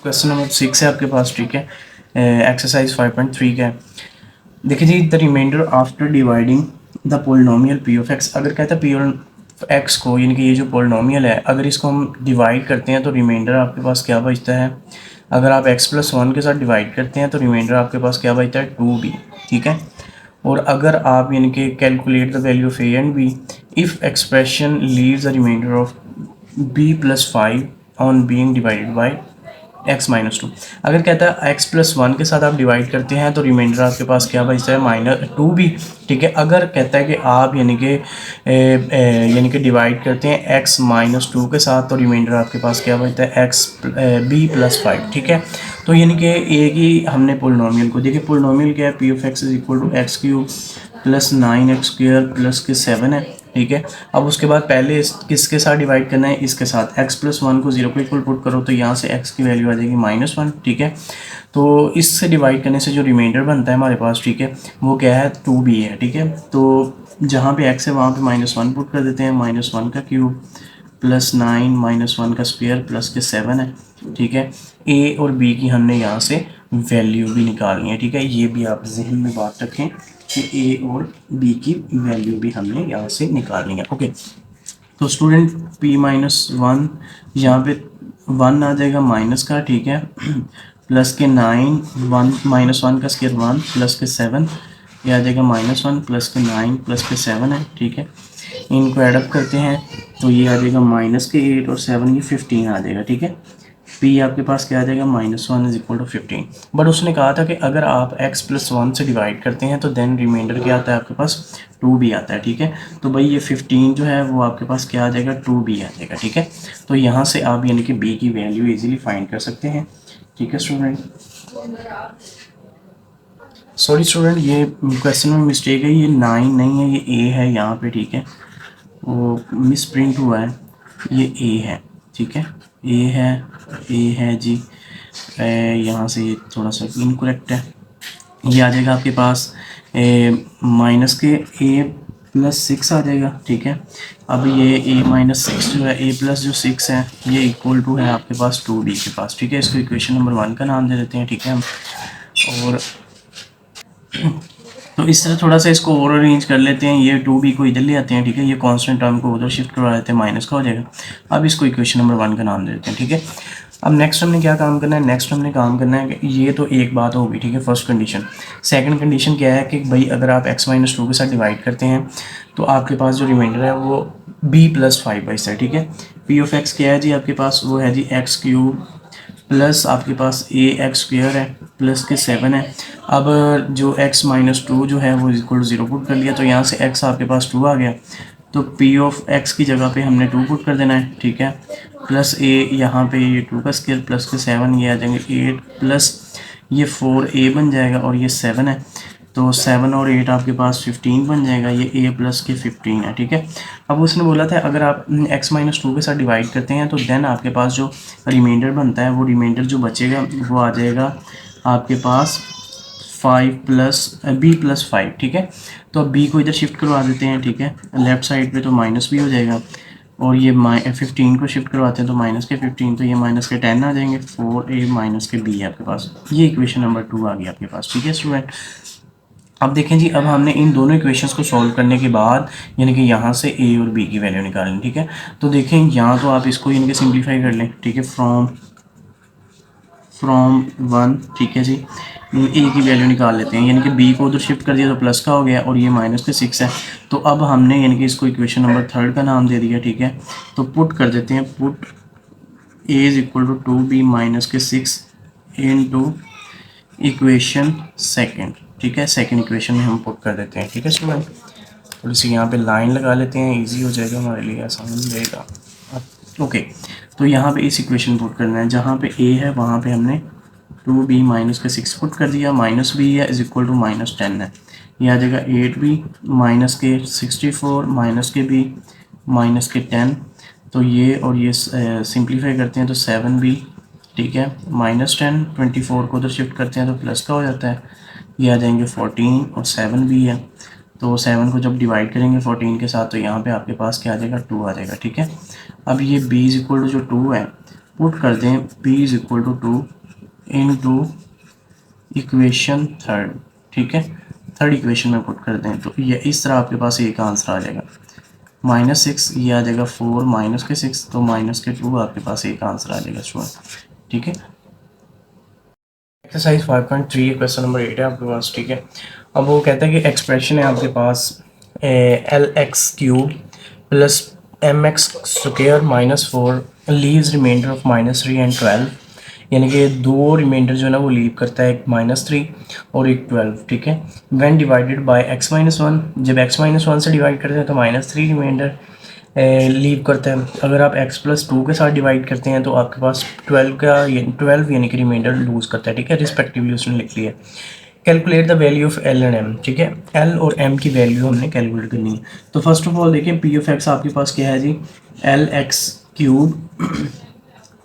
Question number 6 है आपके पास, ठीक है। एक्सरसाइज 5.3 का है। देखिए जी, the remainder after dividing the polynomial p of x. अगर कहता है पी ऑफ एक्स को, यानी कि ये जो पोलिनोमियल है, अगर इसको हम डिवाइड करते हैं तो रिमाइंडर आपके पास क्या बचता है। अगर आप एक्स प्लस वन के साथ डिवाइड करते हैं तो रिमाइंडर आपके पास क्या बचता है, 2b, ठीक है। और अगर आप यानी कि calculate the value of a and b if expression leaves the remainder of b plus 5 on being divided by x minus two. अगर कहता है एक्स प्लस वन के साथ आप डिवाइड करते हैं तो रिमाइंडर आपके पास क्या बचता है, माइनस 2b, ठीक है। अगर कहता है कि आप यानी कि डिवाइड करते हैं एक्स माइनस 2 के साथ तो रिमाइंडर आपके पास क्या बचता है, एक्स b प्लस 5, ठीक है। तो यानी कि एक ही हमने पोलिनोमियल को, देखिए पोलिनोमियल क्या है, p of x is equal to x cube plus 9x² plus k 7 है, ठीक है। अब उसके बाद पहले किसके साथ डिवाइड करना है, इसके साथ। x प्लस वन को 0 के इक्वल पुट करो तो यहाँ से x की वैल्यू आ जाएगी -1, ठीक है। तो इससे डिवाइड करने से जो रिमाइंडर बनता है हमारे पास, ठीक है, वो क्या है, 2b है, ठीक है। तो जहाँ पे x है वहाँ पे -1 पुट कर देते हैं, -1 का क्यूब प्लस 9 -1 का स्क्वायर प्लस के 7 है, ठीक है। a और b की हमने यहाँ से वैल्यू भी निकालनी है, ठीक है। ये भी आप जहन में बात रखें कि a और b की वैल्यू भी हमने यहाँ से निकालनी है, ओके। तो स्टूडेंट p-1 यहाँ पे 1 आ जाएगा माइनस का, ठीक है, प्लस के 9 1 -1 का स्क्वायर 1 प्लस के 7, ये आ जाएगा -1 प्लस के 9 प्लस के 7 है, ठीक है। इनको एडअप करते हैं तो ये आ जाएगा माइनस के 8 और 7, ये 15 आ जाएगा, ठीक है। p आपके पास क्या आ जाएगा, -1 इज इक्वल टू 15। बट उसने कहा था कि अगर आप x प्लस 1 से डिवाइड करते हैं तो देन रिमाइंडर क्या आता है आपके पास, 2b आता है, ठीक है। तो भाई ये 15 जो है वो आपके पास क्या आ जाएगा, 2b आ जाएगा, ठीक है। तो यहाँ से आप यानी कि b की वैल्यू इजीली फाइंड कर सकते हैं, ठीक है स्टूडेंट। सॉरी स्टूडेंट, ये क्वेश्चन में मिस्टेक है, ये 9 नहीं है, ये a है यहाँ पे, ठीक है। वो मिस प्रिंट हुआ है, ये a है, ठीक है। ए है जी, यहाँ से ये थोड़ा सा इनकरेक्ट है। ये आ जाएगा आपके पास माइनस के a+6 आ जाएगा, ठीक है। अब ये a-6 जो है, a+ जो 6 है, ये इक्वल टू है आपके पास 2b के पास, ठीक है। इसको इक्वेशन नंबर 1 का नाम दे देते हैं, ठीक है हम। और तो इस तरह थोड़ा सा इसको और अरेंज कर लेते हैं, ये 2b को इधर ले आते हैं, ठीक है। ये कांस्टेंट टर्म को उधर शिफ्ट करवा देते हैं, माइनस का हो जाएगा। अब इसको इक्वेशन नंबर 1 का नाम दे देते हैं, ठीक है। अब नेक्स्ट हमने क्या काम करना है, नेक्स्ट हमने काम करना है कि ये तो एक बात होगी, ठीक है, फर्स्ट कंडीशन। सेकंड कंडीशन क्या है कि भाई अगर आप x-2 के साथ डिवाइड करते हैं तो आपके पास जो रिमाइंडर है वो b प्लस 5 बचता है, ठीक है। p ऑफ x क्या है जी आपके पास, वो है जी एक्स क्यूब प्लस आपके पास ax² है प्लस के 7 है। अब जो x-2 जो है वो इक्वल 0 पुट कर लिया तो यहाँ से x आपके पास 2 आ गया, तो p ऑफ x की जगह पे हमने 2 पुट कर देना है, ठीक है। प्लस a, यहाँ पे ये 2 का स्क्वायर प्लस के 7, ये आ जाएंगे 8 प्लस ये 4a बन जाएगा और ये 7 है, तो 7 और 8 आपके पास 15 बन जाएगा, ये a प्लस के 15 है, ठीक है। अब उसने बोला था अगर आप x-2 के साथ डिवाइड करते हैं तो देन आपके पास जो रिमाइंडर बनता है, वो रिमाइंडर जो बचेगा वो आ जाएगा आपके पास 5 प्लस b+5, ठीक है। तो अब b को इधर शिफ्ट करवा देते हैं, ठीक है, लेफ्ट साइड पे तो माइनस b हो जाएगा, और ये 15 को शिफ्ट करवाते हैं तो माइनस के 15, तो ये माइनस के 10 आ जाएंगे, 4a माइनस के b है आपके पास। ये इक्वेशन नंबर 2 आ गई आपके पास, ठीक है स्टूडेंट। अब देखें जी, अब हमने इन दोनों इक्वेशंस को सॉल्व करने के बाद यानी कि यहाँ से a और b की वैल्यू निकालनी, ठीक है। तो देखें यहाँ तो आप इसको यानी कि सिंप्लीफाई कर लें, ठीक है, फ्रॉम 1, ठीक है जी। a की वैल्यू निकाल लेते हैं, यानी कि b को उधर शिफ्ट कर दिया तो प्लस का हो गया और ये माइनस के 6 है। तो अब हमने यानी कि इसको इक्वेशन नंबर 3 का नाम दे दिया, ठीक है। तो पुट कर देते हैं, put a is equal to 2b minus के 6 इनटू इक्वेशन सेकंड, ठीक है। सेकंड इक्वेशन में हम पुट कर देते हैं, ठीक है स्टूडेंट। थोड़ी सी यहाँ पे लाइन लगा लेते हैं, इजी हो जाएगा हमारे लिए, आसान हो जाएगा, ओके। तो यहाँ पे इस इक्वेशन पुट करना है, जहाँ पे a है वहाँ पे हमने 2b माइनस के 6 पुट कर दिया, माइनस b है इज इक्वल टू -10 है, ये आ जाएगा 8b माइनस के 64 माइनस के b माइनस के 10, तो ये और ये सिंप्लीफाई करते हैं तो 7b, ठीक है, -10, 24 को उधर शिफ्ट करते हैं तो प्लस का हो जाता है, ये आ जाएंगे 14 और 7b है, तो 7 को जब डिवाइड करेंगे 14 के साथ तो यहाँ पे आपके पास क्या आ जाएगा, 2 आ जाएगा, ठीक है। अब ये b इज इक्वल टू जो 2 है पुट कर दें p is equal to 2 into equation third, ठीक है, थर्ड इक्वेशन में पुट कर दें तो ये इस तरह आपके पास एक आंसर आ जाएगा -6, ये आ जाएगा 4 माइनस के 6 तो माइनस के 2 आपके पास एक आंसर आ जाएगा स्टूडेंट, ठीक है। एक्सरसाइज 5.3 क्वेश्चन नंबर 8 है आपके पास, ठीक है। अब वो कहता है कि एक्सप्रेशन है आपके पास LX³ plus MX square -4 leaves remainder of -3 and 12, यानी कि दो रिमाइंडर जो है ना वो लीव करता है, एक -3 और एक 12, ठीक है। व्हेन डिवाइडेड बाय x-1, जब x-1 से डिवाइड करते हैं तो -3 रिमाइंडर लीव करता है। अगर आप x+2 के साथ डिवाइड करते हैं तो आपके पास 12 यानी कि रिमाइंडर लूज़ करता है, ठीक है, रिस्पेक्टिवली उसने लिख लिया। Calculate the value of L and M, ठीक है, L और M की वैल्यू हमने कैलकुलेट करनी है। तो फर्स्ट ऑफ ऑल देखिए पी ऑफ एक्स आपके पास क्या है जी, LX³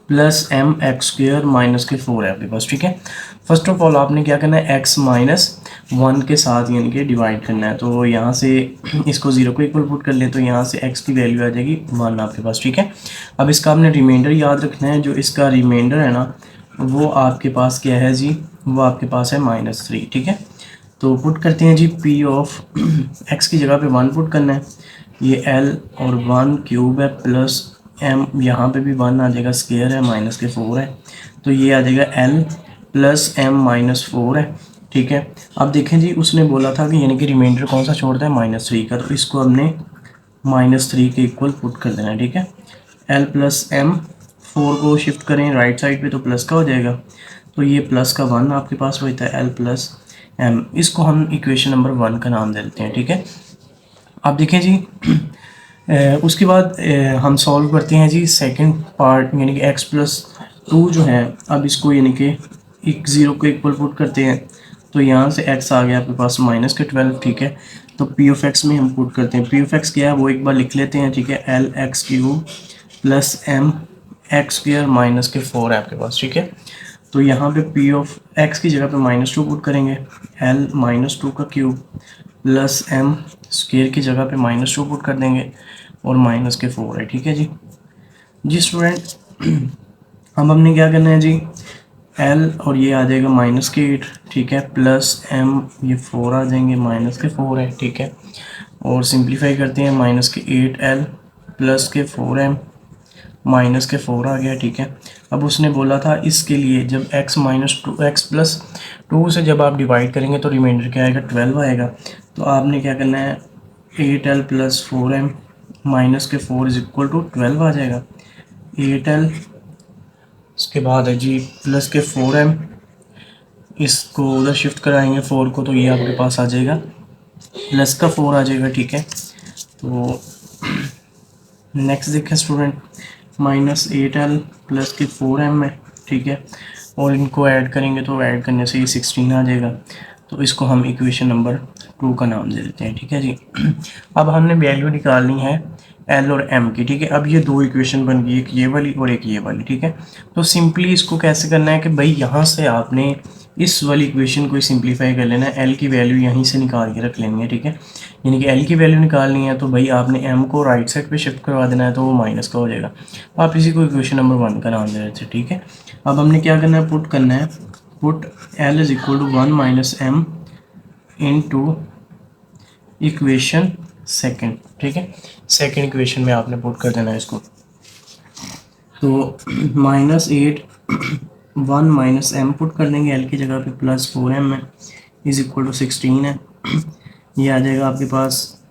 प्लस MX² माइनस के 4 है आपके पास, ठीक है। फर्स्ट ऑफ ऑल आपने क्या करना है, x-1 के साथ यानी कि डिवाइड करना है। तो यहाँ से इसको 0 को इक्वल पुट कर लें तो यहाँ से x की वैल्यू आ जाएगी 1 आपके पास, ठीक है। अब इसका आपने रिमाइंडर याद रखना है, जो इसका रिमाइंडर है ना वो आपके पास क्या है जी, वो आपके पास है -3, ठीक है। तो पुट करते हैं जी p ऑफ x की जगह पे 1 पुट करना है, ये L और 1³ है प्लस m, यहाँ पे भी 1 आ जाएगा, स्क्वायर है, माइनस के 4 है, तो ये आ जाएगा L प्लस m-4 है, ठीक है। अब देखें जी उसने बोला था कि यानी कि रिमाइंडर कौन सा छोड़ता है, -3 का, तो इसको हमने -3 के इक्वल पुट कर देना है, ठीक है। L प्लस m, 4 को शिफ्ट करें राइट साइड पे तो प्लस का हो जाएगा, तो ये प्लस का 1 आपके पास होता है L प्लस m, इसको हम इक्वेशन नंबर 1 का नाम दे देते हैं, ठीक है। अब देखें जी उसके बाद हम सॉल्व करते हैं जी सेकंड पार्ट, यानी कि x+2 जो है, अब इसको यानी कि 0 को इक्वल पुट करते हैं तो यहाँ से x आ गया आपके पास -12, ठीक है। तो p ऑफ x में हम पुट करते हैं, p ऑफ x क्या है वो एक बार लिख लेते हैं, ठीक है, LX³ प्लस MX² माइनस के 4 है आपके पास, ठीक है। तो यहाँ पे p ऑफ x की जगह पे -2 पुट करेंगे, L -2 का क्यूब प्लस m स्क्वायर की जगह पे -2 पुट कर देंगे और माइनस के 4 है, ठीक है जी स्टूडेंट। अब हमने क्या करना है जी, L और ये आ जाएगा -8, ठीक है, प्लस m, ये 4 आ जाएंगे, माइनस के 4 है, ठीक है। और सिंप्लीफाई करते हैं, -8L प्लस के 4m माइनस के 4 आ गया, ठीक है। अब उसने बोला था इसके लिए जब x+2 से जब आप डिवाइड करेंगे तो रिमाइंडर क्या आएगा, 12 आएगा। तो आपने क्या करना है, 8L प्लस 4m माइनस के 4 इज इक्वल टू 12 आ जाएगा, 8L इसके बाद है जी प्लस के 4m, इसको उधर शिफ्ट कराएंगे 4 को तो ये आपके पास आ जाएगा प्लस का 4 आ जाएगा, ठीक है। तो नेक्स्ट देखें स्टूडेंट, -8L प्लस के 4m है, ठीक है, और इनको ऐड करेंगे तो ऐड करने से ये 16 आ जाएगा। तो इसको हम इक्वेशन नंबर 2 का नाम दे देते हैं, ठीक है जी। अब हमने वैल्यू निकालनी है L और M की, ठीक है। अब ये दो इक्वेशन बन गई, एक ये वाली और एक ये वाली, ठीक है। तो सिंपली इसको कैसे करना है कि भाई यहाँ से आपने इस वाली इक्वेशन को सिंप्लीफाई कर लेना है, L की वैल्यू यहीं से निकाल के रख लेनी है, ठीक है। यानी कि L की वैल्यू निकालनी है तो भाई आपने M को राइट साइड पे शिफ्ट करवा देना है तो वो माइनस का हो जाएगा। आप इसी को इक्वेशन नंबर 1 का नाम दे रहे थे, ठीक है। अब हमने क्या करना है, पुट करना है, put L is equal to 1 minus M into equation second, ठीक है। सेकंड इक्वेशन में आपने पुट कर देना है इसको। तो -8 1 माइनस m पुट कर देंगे L की जगह पे, प्लस 4m है, इज इक्वल टू 16 है। ये आ जाएगा आपके पास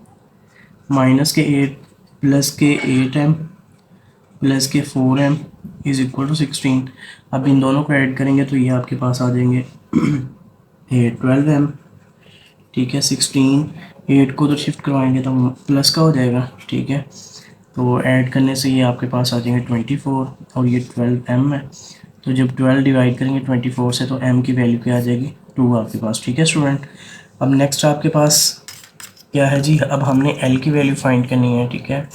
माइनस के 8 प्लस के 8m प्लस के 4m इज इक्वल टू 16। अब इन दोनों को ऐड करेंगे तो ये आपके पास आ जाएंगे 12m, ठीक है। 16 8 को तो शिफ्ट करवाएंगे तो प्लस का हो जाएगा, ठीक है। तो ऐड करने से ये आपके पास आ जाएंगे 24 और ये 12m है। तो जब 12 डिवाइड करेंगे 24 से तो m की वैल्यू क्या आ जाएगी, 2 आपके पास, ठीक है स्टूडेंट। अब नेक्स्ट आपके पास क्या है जी, अब हमने l की वैल्यू फाइंड करनी है, ठीक है।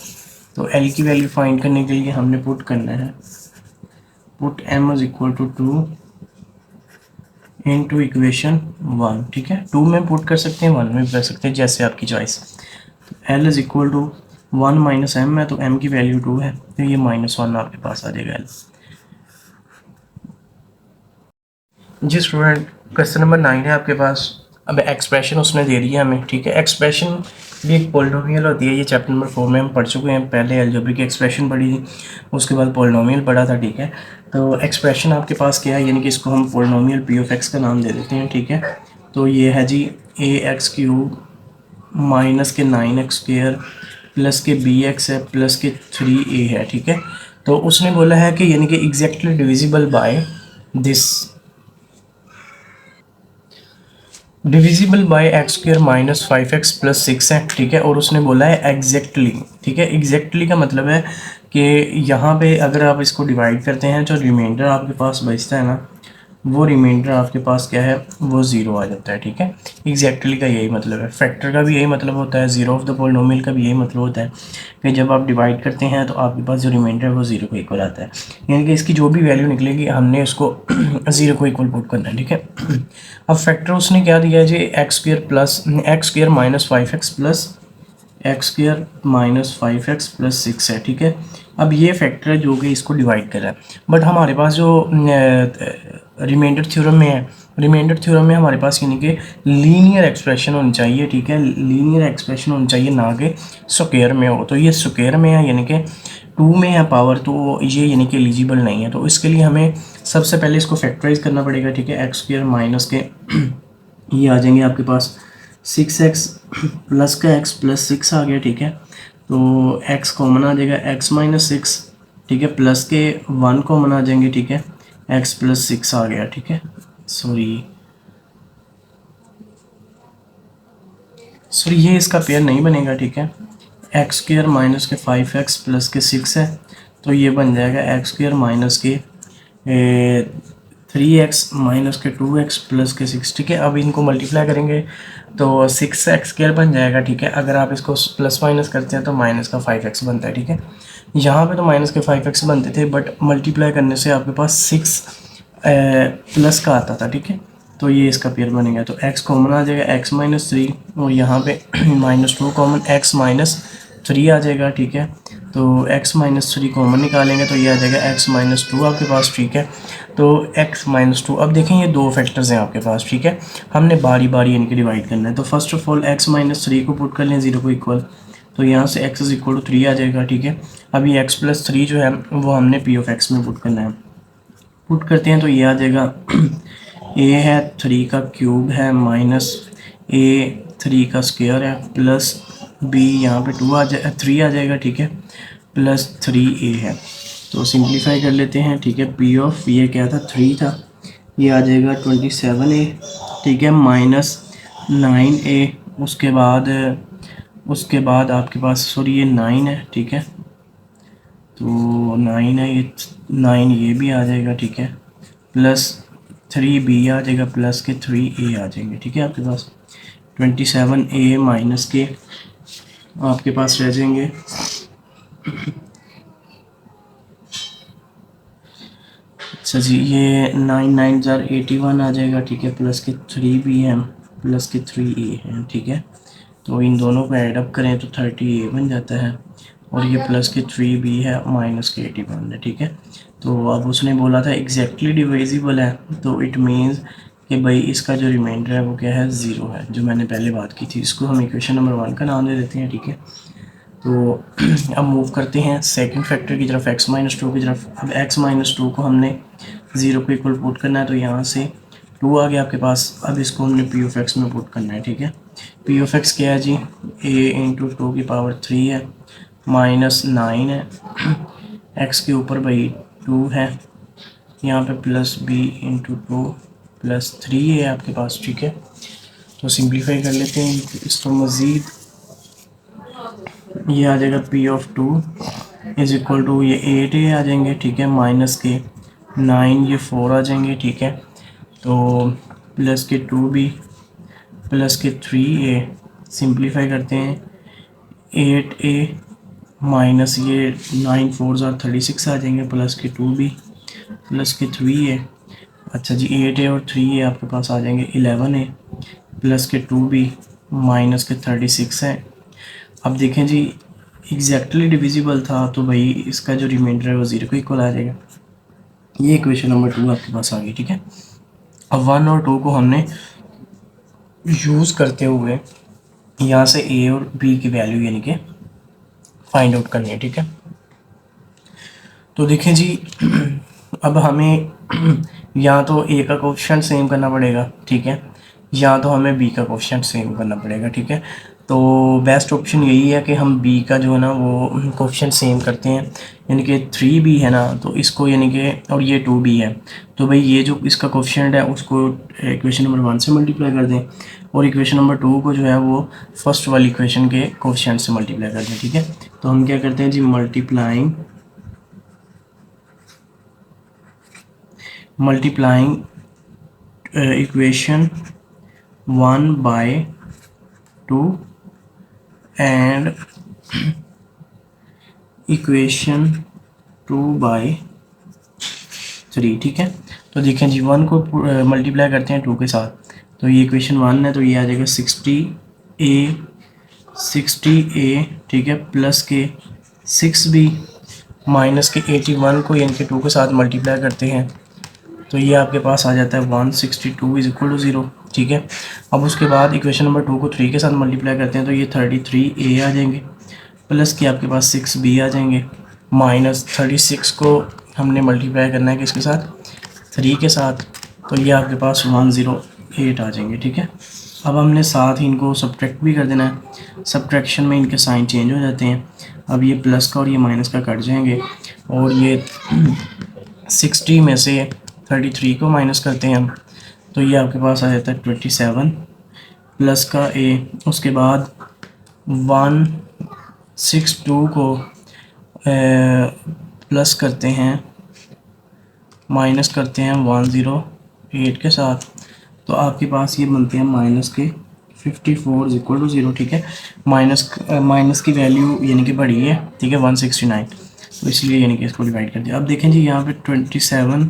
तो l की वैल्यू फाइंड करने के लिए हमने पुट करना है, put m is equal to 2 into equation 1, ठीक है। 2 में पुट कर सकते हैं, 1 में भी कर सकते हैं, जैसे आपकी choice. L is equal to 1 minus m है तो m की वैल्यू 2 है, तो ये -1 आपके पास आ जाएगा L। जी स्टूडेंट, क्वेश्चन नंबर 9 है आपके पास। अब एक्सप्रेशन उसने दे दी है हमें, ठीक है। एक्सप्रेशन भी एक पोलिनोमियल होती है, ये चैप्टर नंबर 4 में हम पढ़ चुके हैं। पहले अलजेब्रिक एक्सप्रेशन पढ़ी थी, उसके बाद पोलिनोमियल पढ़ा था, ठीक है। तो एक्सप्रेशन आपके पास क्या है, यानी कि इसको हम पोलिनोमियल पी ऑफ एक्स का नाम दे देते हैं, ठीक है। तो ये है जी ए एक्स क्यूब माइनस के 9x स्क्वेयर प्लस के बी एक्स है प्लस के 3a है, ठीक है। तो उसने बोला है कि यानी कि exactly divisible by this, divisible by x square minus 5x plus 6 है, ठीक है। और उसने बोला है एग्जैक्टली, ठीक है। एग्जैक्टली का मतलब है कि यहाँ पे अगर आप इसको डिवाइड करते हैं जो रिमाइंडर आपके पास बचता है ना, वो रिमाइंडर आपके पास क्या है, वो ज़ीरो आ जाता है, ठीक है। एग्जैक्टली का यही मतलब है। फैक्टर का भी यही मतलब होता है, ज़ीरो ऑफ द पोलिनोमियल का भी यही मतलब होता है कि जब आप डिवाइड करते हैं तो आपके पास जो रिमाइंडर है वो ज़ीरो को इक्वल आता है। यानी कि इसकी जो भी वैल्यू निकलेगी हमने उसको ज़ीरो को इक्वल पुट करना है, ठीक है। अब फैक्टर उसने क्या दिया है जी, x square minus 5x plus x square minus 5x plus 6 है, ठीक है। अब ये फैक्टर है जो कि इसको डिवाइड कर रहा है। बट हमारे पास जो रिमाइंडर थ्योरम में है, रिमाइंडर थ्योरम में हमारे पास यानी कि लीनियर एक्सप्रेशन होनी चाहिए, ठीक है। लीनियर एक्सप्रेशन होनी चाहिए, ना कि स्क्वायर में हो। तो ये स्क्वायर में है, यानी कि 2 में है पावर, तो ये यानी कि एलिजिबल नहीं है। तो इसके लिए हमें सबसे पहले इसको फैक्टराइज करना पड़ेगा, ठीक है। एक्स स्क्वायर माइनस के ये आ जाएंगे आपके पास 6x प्लस का x प्लस 6 आ गया, ठीक है। तो x कॉमन आ जाएगा, x माइनस 6, ठीक है, प्लस के 1 कॉमन आ जाएंगे, ठीक है। x प्लस 6 आ गया, ठीक है। सॉरी ये इसका पेयर नहीं बनेगा, ठीक है। एक्स स्क्र माइनस के 5x प्लस के 6 है, तो ये बन जाएगा एक्स स्क्र माइनस के 3x माइनस के 2x प्लस के 6, ठीक है। अब इनको मल्टीप्लाई करेंगे तो 6x स्क्र बन जाएगा, ठीक है। अगर आप इसको प्लस माइनस करते हैं तो माइनस का 5x बनता है, ठीक है। यहाँ पे तो माइनस के 5x बनते थे, बट मल्टीप्लाई करने से आपके पास 6 प्लस का आता था, ठीक है। तो ये इसका पेयर बनेगा, तो x कॉमन आ जाएगा, x माइनस 3, और यहाँ पे माइनस 2 कॉमन, x माइनस 3 आ जाएगा, ठीक है। तो x माइनस 3 कॉमन निकालेंगे तो ये आ जाएगा x माइनस 2 आपके पास, ठीक है। तो x माइनस 2, अब देखें ये दो फैक्टर्स हैं आपके पास, ठीक है। हमने बारी बारी इनके डिवाइड करना है। तो first of all x minus 3 को पुट कर लें 0 को इक्वल, तो यहाँ से x इज इक्वल टू 3 आ जाएगा, ठीक है। अभी x प्लस 3 जो है वो हमने p ऑफ x में पुट करना है। पुट करते हैं तो ये आ जाएगा a है 3 का क्यूब है माइनस a 3 का स्क्वायर है प्लस b यहाँ पे 2 आ जाए 3 आ जाएगा, ठीक है, प्लस 3a है। तो सिंप्लीफाई कर लेते हैं, ठीक है। p ऑफ ये क्या था, 3 था, ये आ जाएगा 27a, ठीक है, माइनस 9a। उसके बाद आपके पास सॉरी ये 9 है, ठीक है। तो 9 है, ये 9 ये भी आ जाएगा, ठीक है, प्लस 3b आ जाएगा प्लस के 3a आ जाएंगे, ठीक है। आपके पास 27a माइनस के आपके पास रह जाएंगे अच्छा जी, ये 9 9 जार 81 आ जाएगा, ठीक है, प्लस के 3b है प्लस के 3a है, ठीक है। तो इन दोनों को ऐड अप करें तो 30a बन जाता है, और ये प्लस के 3b है माइनस के 81 है, ठीक है। तो अब उसने बोला था एग्जैक्टली डिविजिबल है, तो इट मीन्स कि भाई इसका जो रिमाइंडर है वो क्या है, ज़ीरो है, जो मैंने पहले बात की थी। इसको हम इक्वेशन नंबर 1 का नाम दे देते हैं, ठीक है। तो अब मूव करते हैं सेकंड फैक्टर की तरफ, x माइनस 2 की तरफ। अब x माइनस 2 को हमने 0 को इक्वल पुट करना है, तो यहाँ से 2 आ गया आपके पास। अब इसको हमने p ऑफ x में पुट करना है, ठीक है। p ऑफ x क्या है जी, a इंटू 2 की पावर 3 है माइनस 9 है, x के ऊपर भाई 2 है, यहाँ पे प्लस b इंटू 2 प्लस 3 है आपके पास, ठीक है। तो सिंप्लीफाई कर लेते हैं इसको मज़ीद, ये आ जाएगा p of 2 is equal to ये 8a आ जाएंगे, ठीक है, माइनस के 9 ये 4 आ जाएंगे, ठीक है। तो प्लस के 2b प्लस के 3a, सिंप्लीफाई करते हैं 8a माइनस ये 9 4 जार 36 आ जाएंगे, प्लस के 2b प्लस के 3a। अच्छा जी, 8a और 3a आपके पास आ जाएंगे 11a प्लस के 2b माइनस के 36 है। अब देखें जी, एग्जैक्टली डिविजिबल था, तो भाई इसका जो रिमाइंडर है वो 0 को इक्वल आ जाएगा। ये इक्वेशन नंबर 2 आपके पास आ गई, ठीक है। अब 1 और 2 को हमने यूज़ करते हुए यहाँ से ए और बी की वैल्यू यानी कि फाइंड आउट करनी है, ठीक है। तो देखें जी अब हमें या तो ए का कोएफिशिएंट सेम करना पड़ेगा, ठीक है, या तो हमें बी का कोएफिशिएंट सेम करना पड़ेगा, ठीक है। तो बेस्ट ऑप्शन यही है कि हम बी का जो है ना वो कोएफिशिएंट सेम करते हैं, यानी कि 3b है ना, तो इसको यानी कि और ये 2b है, तो भाई ये जो इसका कोएफिशिएंट है उसको इक्वेशन नंबर 1 से मल्टीप्लाई कर दें और इक्वेशन नंबर 2 को जो है वो फर्स्ट वाली इक्वेशन के कोएफिशिएंट से मल्टीप्लाई कर दें, ठीक है। तो हम क्या करते हैं जी, multiplying equation 1 by 2 and equation 2 by 3, ठीक है। तो देखें जी 1 को मल्टीप्लाई करते हैं 2 के साथ, तो ये इक्वेशन 1 है, तो ये आ जाएगा 60a, ठीक है, प्लस के 6b माइनस के 81 को यानी कि 2 के साथ मल्टीप्लाई करते हैं, तो ये आपके पास आ जाता है 162 इज इक्वल टू 0, ठीक है। अब उसके बाद इक्वेशन नंबर 2 को 3 के साथ मल्टीप्लाई करते हैं, तो ये 33a आ जाएंगे, प्लस के आपके पास 6b आ जाएंगे, माइनस 36 को हमने मल्टीप्लाई करना है किसके साथ, 3 के साथ, तो ये आपके पास 108 आ जाएंगे, ठीक है। अब हमने साथ ही इनको सब्ट्रैक्ट भी कर देना है, सब्ट्रैक्शन में इनके साइन चेंज हो जाते हैं, अब ये प्लस का और ये माइनस का कट जाएंगे और ये 60 में से 33 को माइनस करते हैं हम, तो ये आपके पास आ जाता है 27 प्लस का a, उसके बाद 162 को प्लस करते हैं, माइनस करते हैं 108 के साथ, तो आपके पास ये बनते हैं माइनस के 54 इज इक्वल टू 0, ठीक है। माइनस की वैल्यू यानी कि बड़ी है, ठीक है, 169, तो इसलिए यानी कि इसको डिवाइड कर दिया। अब देखें जी यहाँ पे 27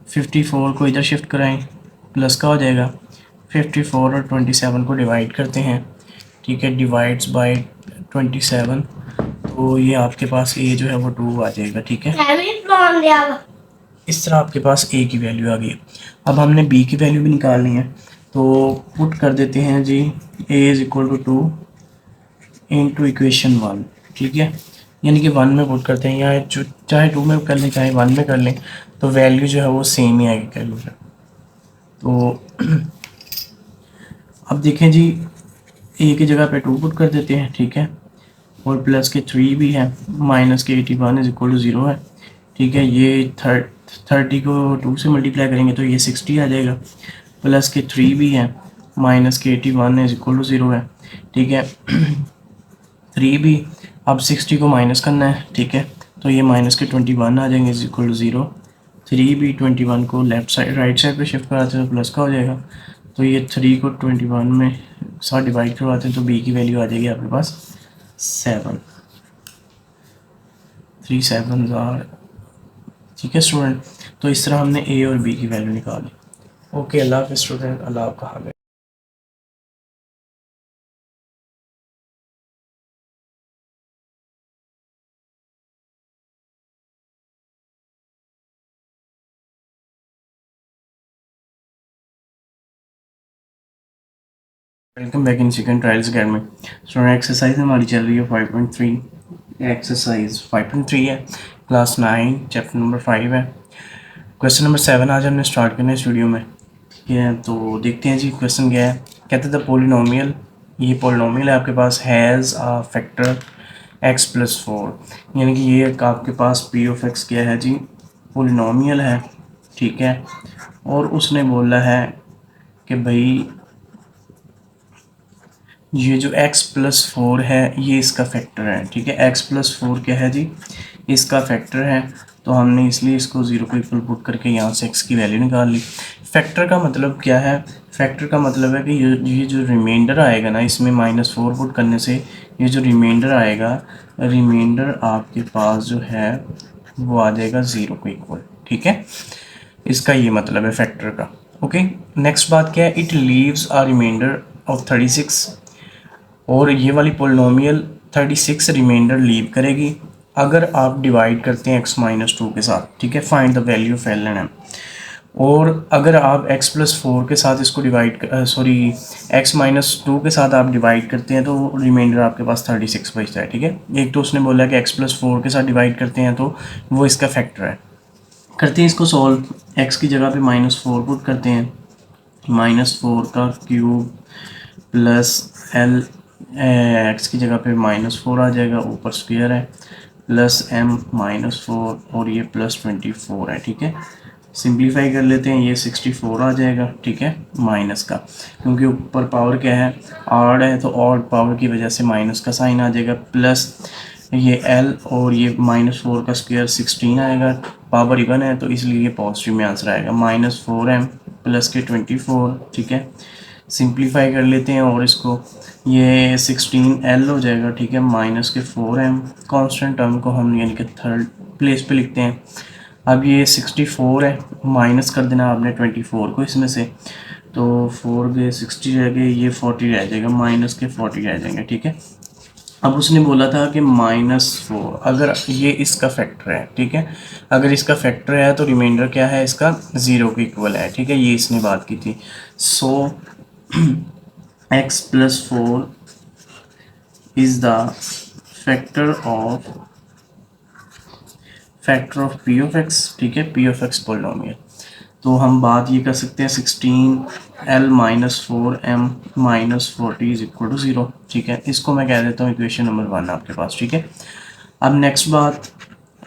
54 को इधर शिफ्ट कराएं, प्लस का हो जाएगा, 54 और 27 को डिवाइड करते हैं, ठीक है, डिवाइड्स बाय 27, तो ये आपके पास a जो है वो 2 आ जाएगा, ठीक है। इस तरह आपके पास a की वैल्यू आ गई। अब हमने b की वैल्यू भी निकालनी है, तो पुट कर देते हैं जी a is equal to 2 into equation 1, ठीक है, यानी कि 1 में पुट करते हैं, या चाहे 2 में कर लें चाहे 1 में कर लें, तो वैल्यू जो है वो सेम ही आएगी कैलकुलेटर। तो अब देखें जी a की जगह पे 2 पुट कर देते हैं, ठीक है, और प्लस के 3 भी है, माइनस के 81 इज इक्वल टू 0 है, ठीक है, ये 30 को 2 से मल्टीप्लाई करेंगे तो ये 60 आ जाएगा, प्लस के 3 भी है, माइनस के 81 इज इक्वल टू 0 है, ठीक है। 3 भी, अब 60 को माइनस करना है, ठीक है, तो ये माइनस के 21 आ जाएंगे इज इक्वल टू 0, 3 भी 21 को लेफ्ट साइड राइट साइड पे शिफ्ट कराते हैं तो प्लस का हो जाएगा, तो ये 3 को 21 में साथ डिवाइड करवाते हैं तो b की वैल्यू आ जाएगी आपके पास 7, 3 7 आर, ठीक है स्टूडेंट। तो इस तरह हमने a और b की वैल्यू निकाली। ओके, अल्लाह हाफ़िज़ स्टूडेंट, अल्लाह आपका हाफ़िज़। Welcome back in second trials academy. Student exercise हमारी चल रही है 5.3, एक्सरसाइज 5.3 है, क्लास 9, चैप्टर नंबर 5 है, क्वेश्चन नंबर 7 आज हमने स्टार्ट करना है इस वीडियो में, ठीक है। तो देखते हैं जी क्वेश्चन क्या है। कहते थे पोलिनोमियल, ये पोलिनोमियल है आपके पास, हैज़ अ फैक्टर x+4, यानी कि ये आपके पास p ऑफ x क्या है जी, पोलिनोमियल है, ठीक है, और उसने बोला है कि भाई ये जो x+4 है ये इसका फैक्टर है, ठीक है, x+4 क्या है जी, इसका फैक्टर है, तो हमने इसलिए इसको 0 को इक्वल पुट करके यहाँ से x की वैल्यू निकाल ली। फैक्टर का मतलब क्या है, फैक्टर का मतलब है कि ये जो रिमाइंडर आएगा ना, इसमें -4 पुट करने से ये जो रिमाइंडर आएगा, रिमाइंडर आपके पास जो है वो आ जाएगा 0 को इक्वल, ठीक है, इसका ये मतलब है फैक्टर का। ओके, नेक्स्ट बात क्या है, it leaves a remainder of 36, और ये वाली पोलिनोमियल 36 रिमाइंडर लीव करेगी अगर आप डिवाइड करते हैं x-2 के साथ, ठीक है। Find the value of l and m. और अगर आप x+4 के साथ इसको डिवाइड x-2 के साथ आप डिवाइड करते हैं तो रिमाइंडर आपके पास 36 बचता है, ठीक है। एक तो उसने बोला कि x+4 के साथ डिवाइड करते हैं तो वो इसका फैक्टर है। करते हैं इसको सॉल्व, x की जगह पे -4 पुट करते हैं, -4 का क्यूब प्लस l, x की जगह पे -4 आ जाएगा, ऊपर स्क्वायर है, प्लस m -4 और ये +24 है, ठीक है। सिंप्लीफाई कर लेते हैं, ये 64 आ जाएगा, ठीक है, माइनस का, क्योंकि ऊपर पावर क्या है, ऑड है, तो ऑड पावर की वजह से माइनस का साइन आ जाएगा, प्लस ये l और ये -4 का स्क्वायर 16 आएगा, पावर इवन है तो इसलिए ये पॉजिटिव में आंसर आएगा, -4m प्लस के 24, ठीक है। सिंप्लीफाई कर लेते हैं और इसको, ये 16l हो जाएगा, ठीक है, माइनस के 4m, कांस्टेंट टर्म को हम यानी कि थर्ड प्लेस पे लिखते हैं। अब ये 64 है, माइनस कर देना आपने 24 को इसमें से, तो 4 गए 60 रह गए, ये 40 रह जाएगा, माइनस के 40 रह जाएंगे, ठीक है। अब उसने बोला था कि -4 अगर ये इसका फैक्टर है, ठीक है, अगर इसका फैक्टर है तो रिमाइंडर क्या है इसका 0 के इक्वल है, ठीक है, ये इसने बात की थी। सो x+4 is the factor of p of x, ठीक है, p ऑफ x पोलिनोमियल। तो हम बात ये कर सकते हैं 16l -4m -40 is equal to 0, ठीक है। इसको मैं कह देता हूँ इक्वेशन नंबर 1 आपके पास, ठीक है। अब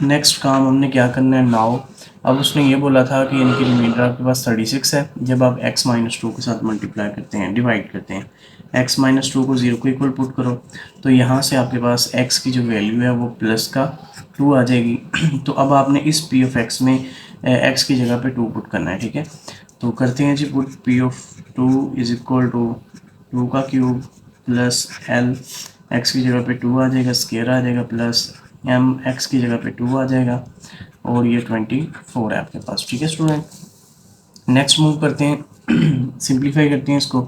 नेक्स्ट काम हमने क्या करना है नाउ। अब उसने ये बोला था कि इनकी रिमाइंडर आपके पास 36 है, जब आप x -2 के साथ मल्टीप्लाई करते हैं, डिवाइड करते हैं, x -2 को 0 को इक्वल पुट करो, तो यहाँ से आपके पास x की जो वैल्यू है वो प्लस का 2 आ जाएगी। तो अब आपने इस p ऑफ x में x की जगह पे 2 पुट करना है, ठीक है। तो करते हैं जी put, p of 2 is equal to 2 का क्यूब प्लस l, x की जगह पे 2 आ जाएगा, स्क्वायर आ जाएगा, प्लस m, x की जगह पे 2 आ जाएगा, और ये 24 है आपके पास, ठीक है स्टूडेंट। नेक्स्ट मूव करते हैं, सिंप्लीफाई करते हैं इसको,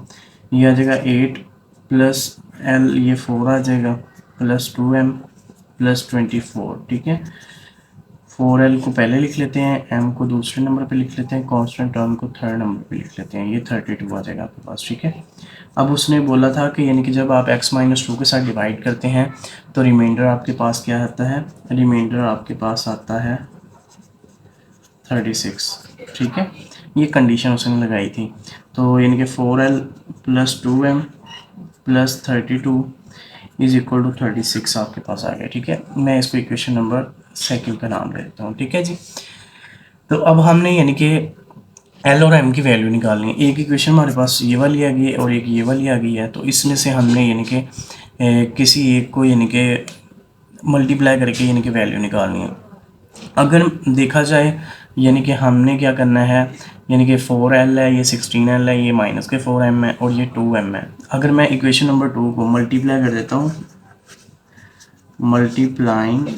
ये आ जाएगा 8 प्लस l, ये 4 आ जाएगा, प्लस 2m प्लस 24, ठीक है। 4l को पहले लिख लेते हैं, m को दूसरे नंबर पे लिख लेते हैं, कांस्टेंट टर्म को थर्ड नंबर पे लिख लेते हैं, ये 32 आ जाएगा आपके पास, ठीक है। अब उसने बोला था कि यानी कि जब आप x -2 के साथ डिवाइड करते हैं तो रिमाइंडर आपके पास क्या आता है, रिमाइंडर आपके पास आता है 36, ठीक है। ये कंडीशन उसने लगाई थी, तो यानी कि 4l plus 2m plus 32 is equal to 36 आपके पास आ गया, ठीक है। मैं इसको इक्वेशन नंबर 2 का नाम दे देता हूँ, ठीक है जी। तो अब हमने यानी कि एल और एम की वैल्यू निकालनी है। एक इक्वेशन हमारे पास ये वाली आ गई है और एक ये वाली आ गई है, तो इसमें से हमने यानी कि किसी एक को यानी कि मल्टीप्लाई करके यानी कि वैल्यू निकालनी है। अगर देखा जाए यानी कि हमने क्या करना है, यानी कि 4l है, ये 16l है, ये माइनस के 4m है और ये 2m है। अगर मैं इक्वेशन नंबर 2 को मल्टीप्लाई कर देता हूँ, मल्टीप्लाइंग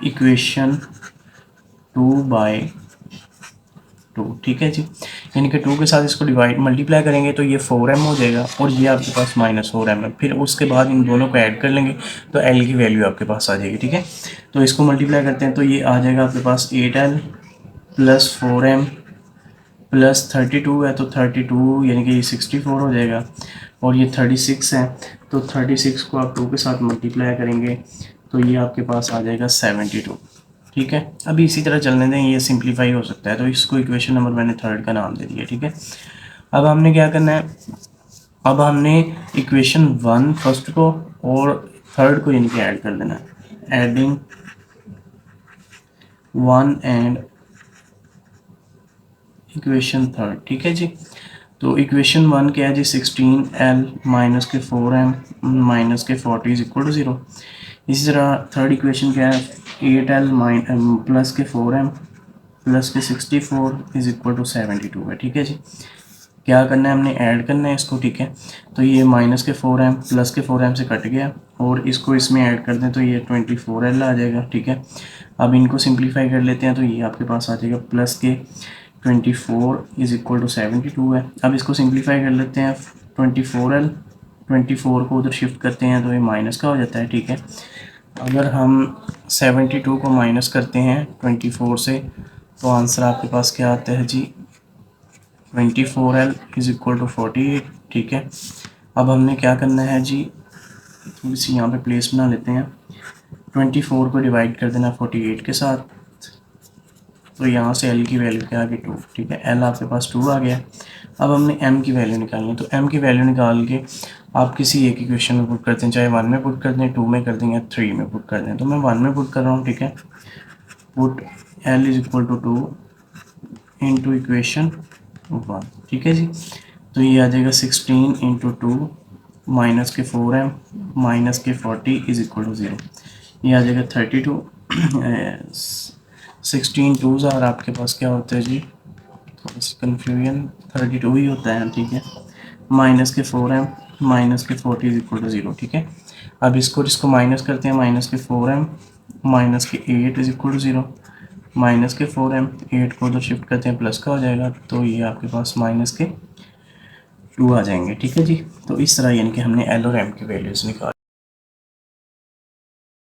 इक्वेशन 2 बाय 2, ठीक है जी, यानी कि 2 के साथ इसको डिवाइड मल्टीप्लाई करेंगे तो ये 4m हो जाएगा और ये आपके पास -4m है। फिर उसके बाद इन दोनों को ऐड कर लेंगे तो l की वैल्यू आपके पास आ जाएगी, ठीक है। तो इसको मल्टीप्लाई करते हैं तो ये आ जाएगा आपके पास 8l प्लस 4m प्लस 32 है, तो 32 यानी कि ये 64 हो जाएगा, और ये 36 है, तो 36 को आप 2 के साथ मल्टीप्लाई करेंगे तो ये आपके पास आ जाएगा 72, ठीक है। अभी इसी तरह चलने दें, ये सिंप्लीफाई हो सकता है, तो इसको इक्वेशन नंबर मैंने 3 का नाम दे दिया, ठीक है। अब हमने क्या करना है, अब हमने इक्वेशन 1 फर्स्ट को और थर्ड को यानी कि ऐड कर देना है, एडिंग 1 एंड इक्वेशन 3, ठीक है जी। तो इक्वेशन 1 क्या है जी, 16l माइनस के 4m माइनस के 40 इज इक्वल टू 0। इसी तरह थर्ड इक्वेशन क्या है, 8l प्लस के 4m प्लस के 64 इज इक्वल टू 72 है, ठीक है जी। क्या करना है, हमने ऐड करना है इसको, ठीक है। तो ये माइनस के 4m प्लस के 4m से कट गया और इसको इसमें ऐड कर दें तो ये 24l आ जाएगा, ठीक है। अब इनको सिंप्लीफाई कर लेते हैं तो ये आपके पास आ जाएगा प्लस के 24 इज इक्वल टू 72 है। अब इसको सिंप्लीफाई कर लेते हैं, 24l 24 को उधर शिफ्ट करते हैं तो ये माइनस का हो जाता है, ठीक है। अगर हम 72 को माइनस करते हैं 24 से तो आंसर आपके पास क्या आता है जी 24L इज इक्वल टू 48। ठीक है, अब हमने क्या करना है जी, थोड़ी सी यहाँ पे प्लेस बना लेते हैं। 24 को डिवाइड कर देना 48 के साथ, तो यहाँ से L की वैल्यू क्या आ गई 2। ठीक है, L आपके पास 2 आ गया। अब हमने M की वैल्यू निकालनी है, तो M की वैल्यू निकाल के आप किसी एक इक्वेशन में पुट करते हैं, चाहे 1 में पुट कर दें, 2 में कर दें या 3 में पुट कर दें। तो मैं 1 में पुट कर रहा हूँ। ठीक है, put L is equal to 2 into equation 1। ठीक है जी, तो ये आ जाएगा 16 इंटू 2 माइनस के 4M माइनस के 40 इज इक्वल टू 0। ये आ जाएगा 32। 16 2 और आपके पास क्या होता है जी, थोड़ी सी कन्फ्यूजन, 32 ही होता है। ठीक है, माइनस के 4M माइनस के 40 इज इक्वल टू 0। ठीक है, अब इसको माइनस करते हैं, माइनस के 4M माइनस के 8 इज इक्वल टू 0। माइनस के 4M, 8 को तो शिफ्ट करते हैं प्लस का हो जाएगा, तो ये आपके पास माइनस के 2 आ जाएंगे। ठीक है जी, तो इस तरह यानी कि हमने L और M की वैल्यूज़ निकाल